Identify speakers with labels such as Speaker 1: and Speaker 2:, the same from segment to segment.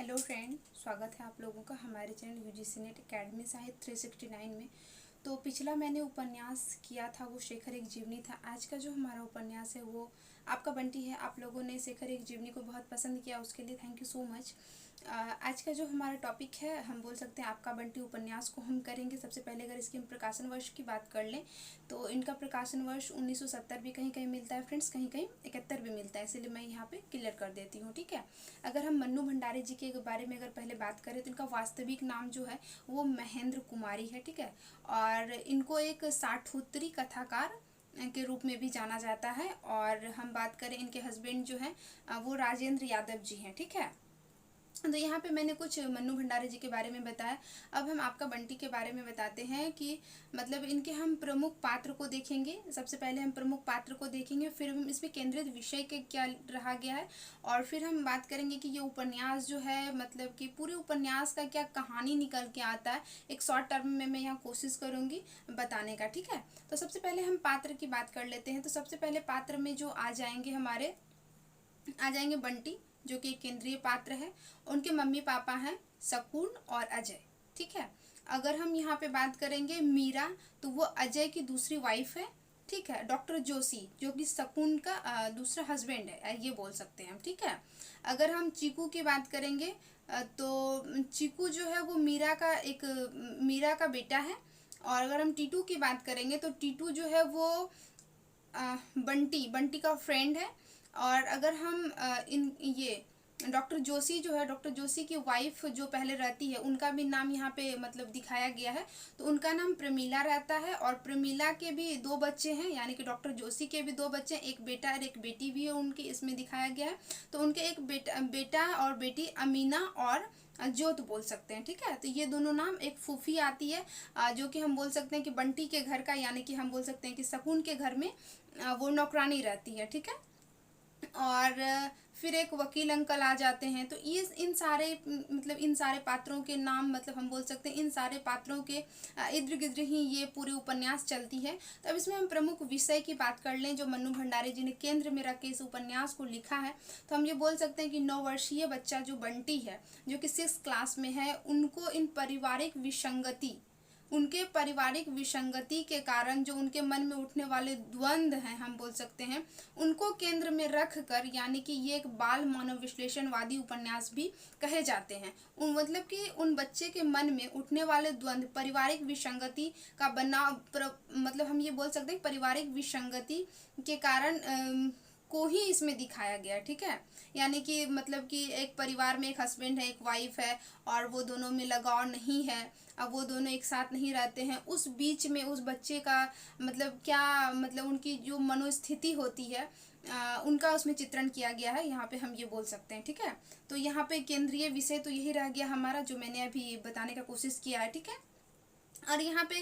Speaker 1: Hello friend, स्वागत है आप लोगों का हमारे चैनल यूजीसी नेट अकेडमी साहित्य 369 में। तो पिछला मैंने उपन्यास किया था वो शेखर एक जीवनी था। आज का जो हमारा उपन्यास है वो आपका बंटी है। आप लोगों ने शेखर एक जीवनी को बहुत पसंद किया, उसके लिए थैंक यू सो मच। आज का जो हमारा टॉपिक है, हम बोल सकते हैं आपका बंटी उपन्यास को हम करेंगे। सबसे पहले अगर इसके हम प्रकाशन वर्ष की बात कर लें तो इनका प्रकाशन वर्ष 1970 भी कहीं कहीं मिलता है फ्रेंड्स, कहीं कहीं 71 भी मिलता है, इसीलिए मैं यहाँ पे क्लियर कर देती हूँ, ठीक है। अगर हम मन्नू भंडारी जी के बारे में अगर पहले बात करें तो इनका वास्तविक नाम जो है वो महेंद्र कुमारी है, ठीक है। और इनको एक साठोत्तरी कथाकार के रूप में भी जाना जाता है। और हम बात करें इनके हस्बैंड जो हैं वो राजेंद्र यादव जी हैं, ठीक है। तो यहाँ पे मैंने कुछ मन्नू भंडारी जी के बारे में बताया। अब हम आपका बंटी के बारे में बताते हैं कि मतलब इनके हम प्रमुख पात्र को देखेंगे। सबसे पहले हम प्रमुख पात्र को देखेंगे, फिर हम इसमें केंद्रित विषय के क्या रहा गया है, और फिर हम बात करेंगे कि ये उपन्यास जो है मतलब कि पूरे उपन्यास का क्या कहानी निकल के आता है। एक शॉर्ट टर्म में मैं यहाँ कोशिश करूँगी बताने का, ठीक है। तो सबसे पहले हम पात्र की बात कर लेते हैं। तो सबसे पहले पात्र में जो आ जाएंगे बंटी, जो कि एक केंद्रीय पात्र है। उनके मम्मी पापा हैं शकुन और अजय, ठीक है। अगर हम यहाँ पे बात करेंगे मीरा, तो वो अजय की दूसरी वाइफ है, ठीक है। डॉक्टर जोशी जो कि शकुन का दूसरा हस्बैंड है, ये बोल सकते हैं हम, ठीक है। अगर हम चीकू की बात करेंगे तो चीकू जो है वो मीरा का बेटा है। और अगर हम टीटू की बात करेंगे तो टीटू जो है वो बंटी का फ्रेंड है। और अगर हम इन ये डॉक्टर जोशी जो है, डॉक्टर जोशी की वाइफ जो पहले रहती है, उनका भी नाम यहाँ पे मतलब दिखाया गया है। तो उनका नाम प्रमीला रहता है। और प्रमीला के भी दो बच्चे हैं, यानी कि डॉक्टर जोशी के भी दो बच्चे हैं, एक बेटा और एक बेटी भी है उनकी, इसमें दिखाया गया है। तो उनके एक बेटा और बेटी अमीना और जोत बोल सकते हैं, ठीक है। तो ये दोनों नाम, एक फूफी आती है जो कि हम बोल सकते हैं कि बंटी के घर का, यानी कि हम बोल सकते हैं कि शकुन के घर में वो नौकरानी रहती है, ठीक है। और फिर एक वकील अंकल आ जाते हैं। तो ये इन सारे पात्रों के नाम, मतलब हम बोल सकते हैं इन सारे पात्रों के इर्द गिर्द ही ये पूरी उपन्यास चलती है। तो अब इसमें हम प्रमुख विषय की बात कर लें जो मन्नू भंडारी जी ने केंद्र में रख के इस उपन्यास को लिखा है। तो हम ये बोल सकते हैं कि 9 वर्षीय बच्चा जो बंटी है, जो कि 6 क्लास में है, उनको उनके पारिवारिक विसंगति के कारण जो उनके मन में उठने वाले द्वंद्व हैं, हम बोल सकते हैं, उनको केंद्र में रख कर, यानी कि ये एक बाल मानव विश्लेषणवादी उपन्यास भी कहे जाते हैं। मतलब कि उन बच्चे के मन में उठने वाले द्वंद्व, पारिवारिक विसंगति का मतलब हम ये बोल सकते हैं पारिवारिक विसंगति के कारण को ही इसमें दिखाया गया, ठीक है। यानी कि मतलब कि एक परिवार में एक हस्बैंड है, एक वाइफ है, और वो दोनों में लगाव नहीं है। अब वो दोनों एक साथ नहीं रहते हैं, उस बीच में उस बच्चे का मतलब क्या, मतलब उनकी जो मनोस्थिति होती है उनका उसमें चित्रण किया गया है, यहाँ पे हम ये बोल सकते हैं, ठीक है। तो यहाँ पे केंद्रीय विषय तो यही रह गया हमारा, जो मैंने अभी बताने का कोशिश किया है, ठीक है। और यहाँ पे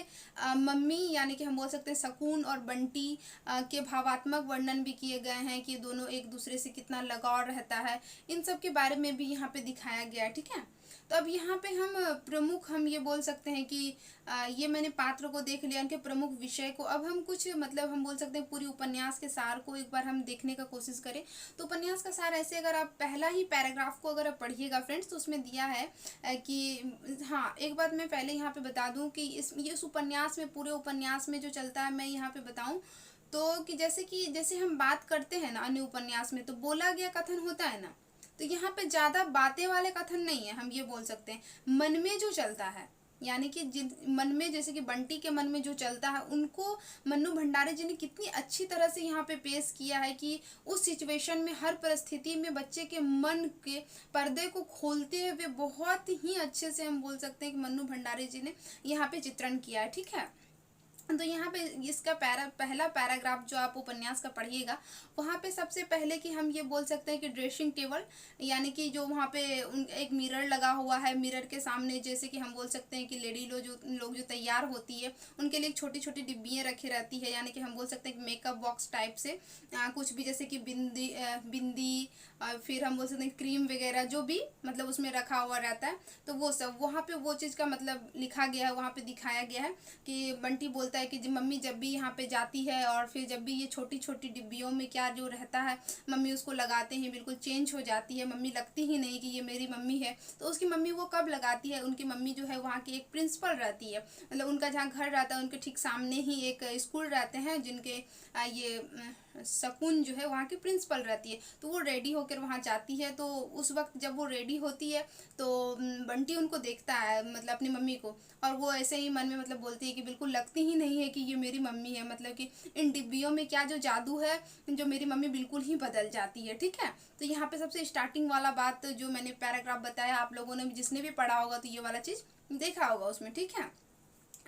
Speaker 1: मम्मी, यानी कि हम बोल सकते हैं शकुन और बंटी के भावात्मक वर्णन भी किए गए हैं कि दोनों एक दूसरे से कितना लगाव रहता है, इन सब के बारे में भी यहाँ पे दिखाया गया है, ठीक है। तो अब यहाँ पे हम ये बोल सकते हैं कि ये मैंने पात्र को देख लिया, उनके प्रमुख विषय को। अब हम कुछ मतलब हम बोल सकते हैं पूरी उपन्यास के सार को एक बार हम देखने का कोशिश करें। तो उपन्यास का सार ऐसे, अगर आप पहला ही पैराग्राफ को अगर आप पढ़िएगा फ्रेंड्स, तो उसमें दिया है कि हाँ, एक बात मैं पहले यहाँ पे बता दूँ कि इस उपन्यास में, पूरे उपन्यास में जो चलता है, मैं यहाँ पे बताऊँ तो कि जैसे हम बात करते हैं ना अन्य उपन्यास में, तो बोला गया कथन होता है ना, तो यहाँ पे ज़्यादा बातें वाले कथन नहीं है, हम ये बोल सकते हैं मन में जो चलता है, यानी कि जिन मन में, जैसे कि बंटी के मन में जो चलता है, उनको मन्नू भंडारी जी ने कितनी अच्छी तरह से यहाँ पे पेश किया है कि उस सिचुएशन में, हर परिस्थिति में बच्चे के मन के पर्दे को खोलते हुए बहुत ही अच्छे से हम बोल सकते हैं कि मन्नू भंडारी जी ने यहाँ पे चित्रण किया है, ठीक है। तो यहाँ पे इसका पहला पैराग्राफ जो आप उपन्यास का पढ़िएगा, वहाँ पे सबसे पहले कि हम ये बोल सकते हैं कि ड्रेसिंग टेबल, यानी कि जो वहाँ पे एक मिरर लगा हुआ है, मिरर के सामने जैसे कि हम बोल सकते हैं कि लोग जो तैयार होती है, उनके लिए छोटी छोटी डिब्बियाँ रखी रहती है, यानी कि हम बोल सकते हैं कि मेकअप बॉक्स टाइप से कुछ भी, जैसे कि बिंदी फिर हम बोल सकते हैं क्रीम वगैरह जो भी मतलब उसमें रखा हुआ रहता है, तो वो सब वहाँ पे वो चीज़ का मतलब लिखा गया है, वहाँ पे दिखाया गया है कि बंटी बोलता है कि मम्मी जब भी यहाँ पे जाती है और फिर जब भी ये छोटी छोटी डिब्बियों में क्या जो रहता है मम्मी उसको लगाते हैं, बिल्कुल चेंज हो जाती है, मम्मी लगती ही नहीं कि ये मेरी मम्मी है। तो उसकी मम्मी वो कब लगाती है, उनकी मम्मी जो है वहाँ की एक प्रिंसिपल रहती है, मतलब उनका जहाँ घर रहता है उनके ठीक सामने ही एक स्कूल रहते हैं जिनके ये शकुन जो है वहाँ की प्रिंसिपल रहती है। तो वो रेडी होकर वहाँ जाती है, तो उस वक्त जब वो रेडी होती है तो बंटी उनको देखता है मतलब अपनी मम्मी को, और वो ऐसे ही मन में मतलब बोलती है कि बिल्कुल लगती ही नहीं है कि ये मेरी मम्मी है, मतलब कि इन डिब्बियों में क्या जो जादू है जो मेरी मम्मी बिल्कुल ही बदल जाती है। ठीक है, तो यहाँ पे सबसे स्टार्टिंग वाला बात जो मैंने पैराग्राफ बताया, आप लोगों ने जिसने भी पढ़ा होगा तो ये वाला चीज़ देखा होगा उसमें। ठीक है,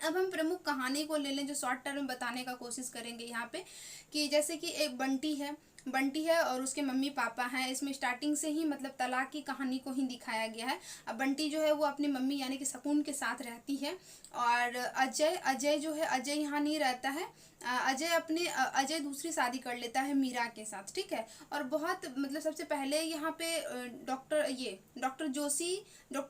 Speaker 1: अब हम प्रमुख कहानी को ले लें जो शॉर्ट टर्म में बताने का कोशिश करेंगे यहाँ पे, कि जैसे कि एक बंटी है और उसके मम्मी पापा हैं। इसमें स्टार्टिंग से ही मतलब तलाक की कहानी को ही दिखाया गया है। अब बंटी जो है वो अपनी मम्मी यानी कि शकुन के साथ रहती है, और अजय जो है अजय यहाँ नहीं रहता है। अजय दूसरी शादी कर लेता है मीरा के साथ। ठीक है, और बहुत मतलब सबसे पहले यहाँ पे डॉक्टर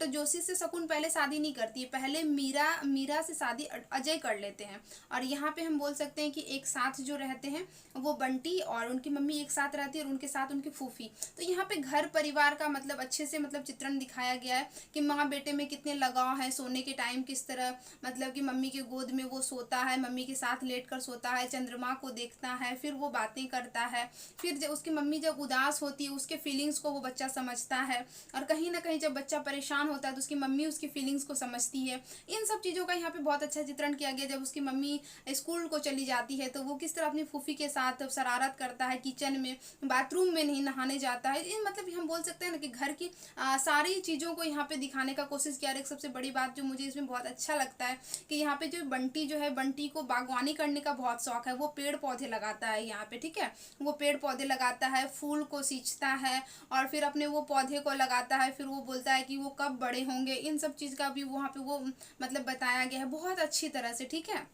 Speaker 1: जोशी से शकुन पहले शादी नहीं करती है, पहले मीरा से शादी अजय कर लेते हैं। और यहाँ पे हम बोल सकते हैं कि एक साथ जो रहते हैं वो बंटी और उनकी मम्मी एक साथ रहती है, और उनके साथ उनकी फूफी। तो यहाँ पे घर परिवार का मतलब अच्छे से मतलब चित्रण दिखाया गया है कि माँ बेटे में कितने लगाव है, सोने के टाइम किस तरह मतलब कि मम्मी के गोद में वो सोता है, मम्मी के साथ लेट कर सोता है, चंद्रमा को देखता है, फिर वो बातें करता है। फिर जब उसकी मम्मी जब उदास होती है उसके फीलिंग्स को वो बच्चा समझता है, और कहीं ना कहीं जब बच्चा परेशान होता है तो उसकी मम्मी उसकी फीलिंग्स को समझती है। इन सब चीज़ों का यहाँ पे बहुत अच्छा चित्रण किया गया। जब उसकी मम्मी स्कूल को चली जाती है तो वो किस तरह अपनी फूफी के साथ शरारत करता है, किचन में बाथरूम में नहीं नहाने जाता है। ये मतलब हम बोल सकते हैं ना कि घर की सारी चीज़ों को यहाँ पे दिखाने का कोशिश किया। और एक सबसे बड़ी बात जो मुझे इसमें बहुत अच्छा लगता है कि यहाँ पे जो बंटी को बागवानी करने का बहुत शौक है, वो पेड़ पौधे लगाता है यहाँ पे। ठीक है, वो पेड़ पौधे लगाता है, फूल को सींचता है, और फिर अपने वो पौधे को लगाता है, फिर वो बोलता है कि वो कब बड़े होंगे। इन सब चीज़ का भी वहाँ पे वो मतलब बताया गया है बहुत अच्छी तरह से। ठीक है,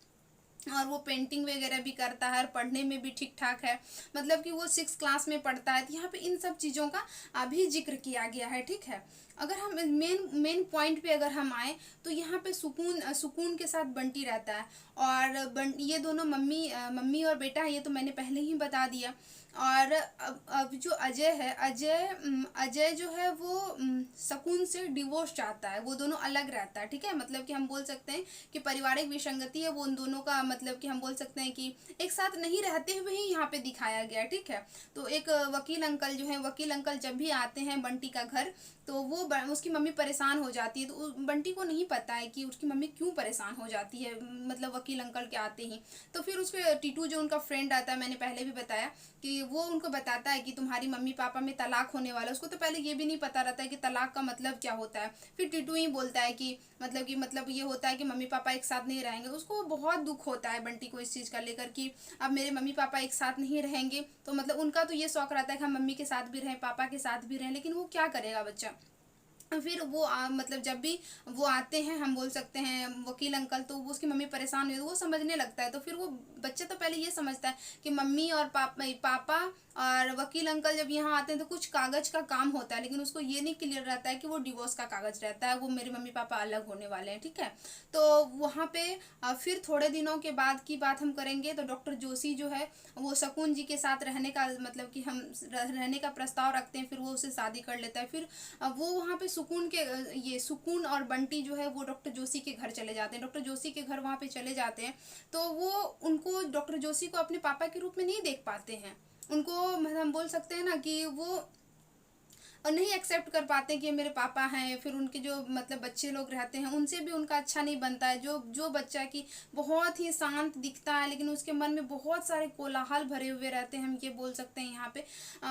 Speaker 1: और वो पेंटिंग वगैरह भी करता है और पढ़ने में भी ठीक ठाक है, मतलब कि वो 6 क्लास में पढ़ता है। तो यहाँ पे इन सब चीज़ों का अभी जिक्र किया गया है। ठीक है, अगर हम मेन पॉइंट पे अगर हम आए तो यहाँ पे सुकून के साथ बंटी रहता है, और ये दोनों मम्मी और बेटा है, ये तो मैंने पहले ही बता दिया। और अब जो अजय जो है वो शकुन से डिवोर्स चाहता है, वो दोनों अलग रहता है। ठीक है, मतलब कि हम बोल सकते हैं कि पारिवारिक विसंगति है वो उन दोनों का, मतलब कि हम बोल सकते हैं कि एक साथ नहीं रहते हुए ही यहाँ पे दिखाया गया। ठीक है, तो एक वकील अंकल जब भी आते हैं बंटी का घर, तो वो उसकी मम्मी परेशान हो जाती है। तो बंटी को नहीं पता है कि उसकी मम्मी क्यों परेशान हो जाती है मतलब वकील अंकल के आते ही। तो फिर उसके टीटू जो उनका फ्रेंड आता है, मैंने पहले भी बताया कि वो उनको बताता है कि तुम्हारी मम्मी पापा में तलाक होने वाला है। उसको तो पहले ये भी नहीं पता रहता है कि तलाक का मतलब क्या होता है। फिर टीटू ही बोलता है कि मतलब ये होता है कि मम्मी पापा एक साथ नहीं रहेंगे। उसको बहुत दुख होता है बंटी को इस चीज़ का लेकर कि अब मेरे मम्मी पापा एक साथ नहीं रहेंगे। तो मतलब उनका तो ये शौक रहता है कि हम मम्मी के साथ भी रहें, पापा के साथ भी रहें, लेकिन वो क्या करेगा बच्चा। फिर वो मतलब जब भी वो आते हैं हम बोल सकते हैं वकील अंकल, तो वो उसकी मम्मी परेशान हुई तो वो समझने लगता है। तो फिर वो बच्चा तो पहले ये समझता है कि मम्मी और पापा और वकील अंकल जब यहाँ आते हैं तो कुछ कागज का काम होता है, लेकिन उसको ये नहीं क्लियर रहता है कि वो डिवोर्स का कागज रहता है, वो मेरे मम्मी पापा अलग होने वाले हैं। ठीक है, तो वहाँ पे फिर थोड़े दिनों के बाद की बात हम करेंगे तो डॉक्टर जोशी जो है वो शकुन जी के साथ रहने का मतलब कि हम रहने का प्रस्ताव रखते हैं, फिर वो उससे शादी कर लेता है। फिर वो वहाँ पे सुकून और बंटी जो है वो डॉक्टर जोशी के घर चले जाते हैं। डॉक्टर जोशी के घर वहाँ पे चले जाते हैं तो वो उनको डॉक्टर जोशी को अपने पापा के रूप में नहीं देख पाते हैं। उनको मतलब हम बोल सकते हैं ना कि वो और नहीं एक्सेप्ट कर पाते हैं कि ये मेरे पापा हैं। फिर उनके जो मतलब बच्चे लोग रहते हैं उनसे भी उनका अच्छा नहीं बनता है। जो बच्चा कि बहुत ही शांत दिखता है लेकिन उसके मन में बहुत सारे कोलाहल भरे हुए रहते हैं, हम ये बोल सकते हैं यहाँ पे।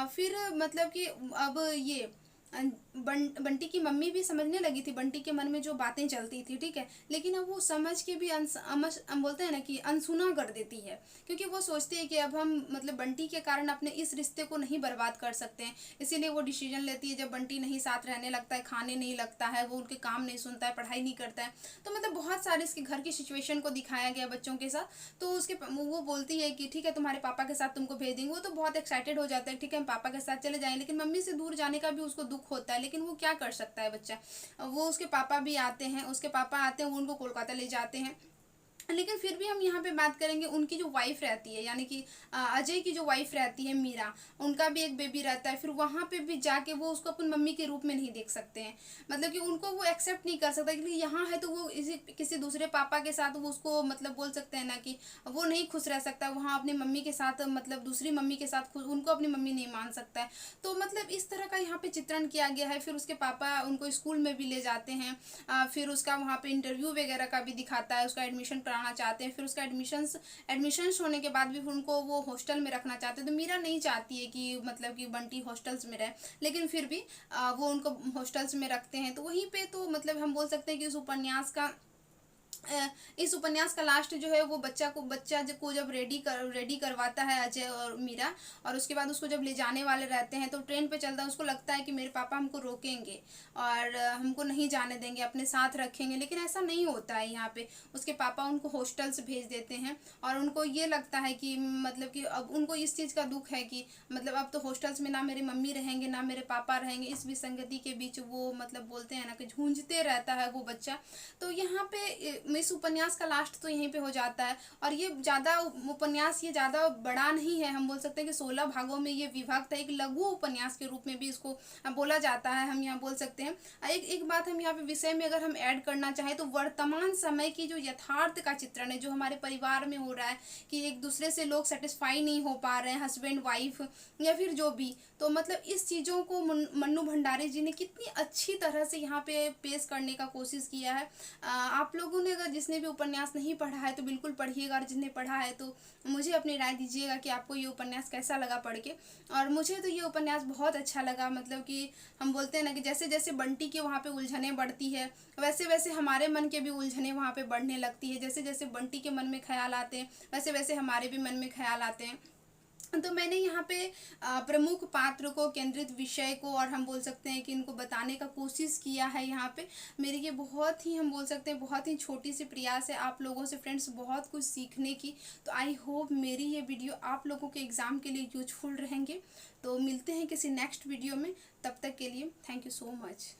Speaker 1: फिर मतलब कि अब ये बंटी की मम्मी भी समझने लगी थी बंटी के मन में जो बातें चलती थी, ठीक है, लेकिन अब वो समझ के भी हम बोलते हैं ना कि अनसुना कर देती है, क्योंकि वो सोचती है कि अब हम मतलब बंटी के कारण अपने इस रिश्ते को नहीं बर्बाद कर सकते हैं। इसीलिए वो डिसीजन लेती है, जब बंटी नहीं साथ रहने लगता है, खाने नहीं लगता है, वो उनके काम नहीं सुनता है, पढ़ाई नहीं करता है, तो मतलब बहुत सारे इसके घर की सिचुएशन को दिखाया गया बच्चों के साथ। तो वो बोलती है कि ठीक है तुम्हारे पापा के साथ तुमको भेज देंगे। वो तो बहुत एक्साइटेड हो जाता है, ठीक है हम पापा के साथ चले जाएंगे, लेकिन मम्मी से दूर जाने का भी उसको दुख होता है, लेकिन वो क्या कर सकता है बच्चा। वो उसके पापा भी आते हैं, उसके पापा आते हैं, वो उनको कोलकाता ले जाते हैं। लेकिन फिर भी हम यहाँ पे बात करेंगे उनकी जो वाइफ रहती है, यानी कि अजय की जो वाइफ रहती है मीरा, उनका भी एक बेबी रहता है। फिर वहाँ पे भी जाके वो उसको अपन मम्मी के रूप में नहीं देख सकते हैं, मतलब कि उनको वो एक्सेप्ट नहीं कर सकता, क्योंकि यहाँ है तो वो किसी दूसरे पापा के साथ वो उसको मतलब बोल सकते हैं ना कि वो नहीं खुश रह सकता, वहाँ अपनी मम्मी के साथ मतलब दूसरी मम्मी के साथ उनको अपनी मम्मी नहीं मान सकता है। तो मतलब इस तरह का यहाँ पे चित्रण किया गया है। फिर उसके पापा उनको स्कूल में भी ले जाते हैं, फिर उसका वहाँ पे इंटरव्यू वगैरह का भी दिखाता है, उसका एडमिशन कराना चाहते हैं। फिर उसका एडमिशन्स होने के बाद भी उनको वो हॉस्टल में रखना चाहते हैं। तो मीरा नहीं चाहती है कि मतलब कि बंटी हॉस्टल्स में रहे, लेकिन फिर भी वो उनको हॉस्टल्स में रखते हैं। तो वहीं पे तो मतलब हम बोल सकते हैं कि इस उपन्यास का लास्ट जो है वो बच्चा को जब रेडी करवाता है अजय और मीरा, और उसके बाद उसको जब ले जाने वाले रहते हैं तो ट्रेन पे चलता है, उसको लगता है कि मेरे पापा हमको रोकेंगे और हमको नहीं जाने देंगे, अपने साथ रखेंगे, लेकिन ऐसा नहीं होता है। यहाँ पे उसके पापा उनको हॉस्टल्स भेज देते हैं, और उनको ये लगता है कि मतलब कि अब उनको इस चीज़ का दुख है कि मतलब अब तो हॉस्टल्स में ना मेरे मम्मी रहेंगे ना मेरे पापा रहेंगे। इस विसंगति के बीच वो मतलब बोलते हैं ना कि झूंझते रहता है वो बच्चा। तो यहाँ पे इस उपन्यास का लास्ट तो यहीं पे हो जाता है। और ये ज़्यादा उपन्यास ये ज़्यादा बड़ा नहीं है, हम बोल सकते हैं कि 16 भागों में ये विभक्त है। एक लघु उपन्यास के रूप में भी इसको बोला जाता है, हम यहाँ बोल सकते हैं। एक बात हम यहाँ पे विषय में अगर हम ऐड करना चाहें तो वर्तमान समय की जो यथार्थ का चित्रण है, जो हमारे परिवार में हो रहा है कि एक दूसरे से लोग सेटिस्फाई नहीं हो पा रहे हैं, हस्बैंड वाइफ या फिर जो भी, तो मतलब इस चीज़ों को मन्नू भंडारी जी ने कितनी अच्छी तरह से यहाँ पे पेश करने का कोशिश किया है। आप लोगों ने अगर जिसने भी उपन्यास नहीं पढ़ा है तो बिल्कुल पढ़िएगा, और जिसने पढ़ा है तो मुझे अपनी राय दीजिएगा कि आपको ये उपन्यास कैसा लगा पढ़ के। और मुझे तो ये उपन्यास बहुत अच्छा लगा, मतलब कि हम बोलते हैं ना कि जैसे जैसे बंटी के वहाँ पे उलझनें बढ़ती है, वैसे वैसे हमारे मन के भी उलझनें वहाँ पे बढ़ने लगती है। जैसे जैसे बंटी के मन में ख्याल आते हैं वैसे वैसे हमारे भी मन में ख्याल आते हैं। तो मैंने यहाँ पे प्रमुख पात्र को, केंद्रित विषय को, और हम बोल सकते हैं कि इनको बताने का कोशिश किया है यहाँ पे। मेरी ये बहुत ही हम बोल सकते हैं बहुत ही छोटी सी प्रयास है आप लोगों से फ्रेंड्स बहुत कुछ सीखने की। तो आई होप मेरी ये वीडियो आप लोगों के एग्ज़ाम के लिए यूजफुल रहेंगे। तो मिलते हैं किसी नेक्स्ट वीडियो में, तब तक के लिए थैंक यू सो मच।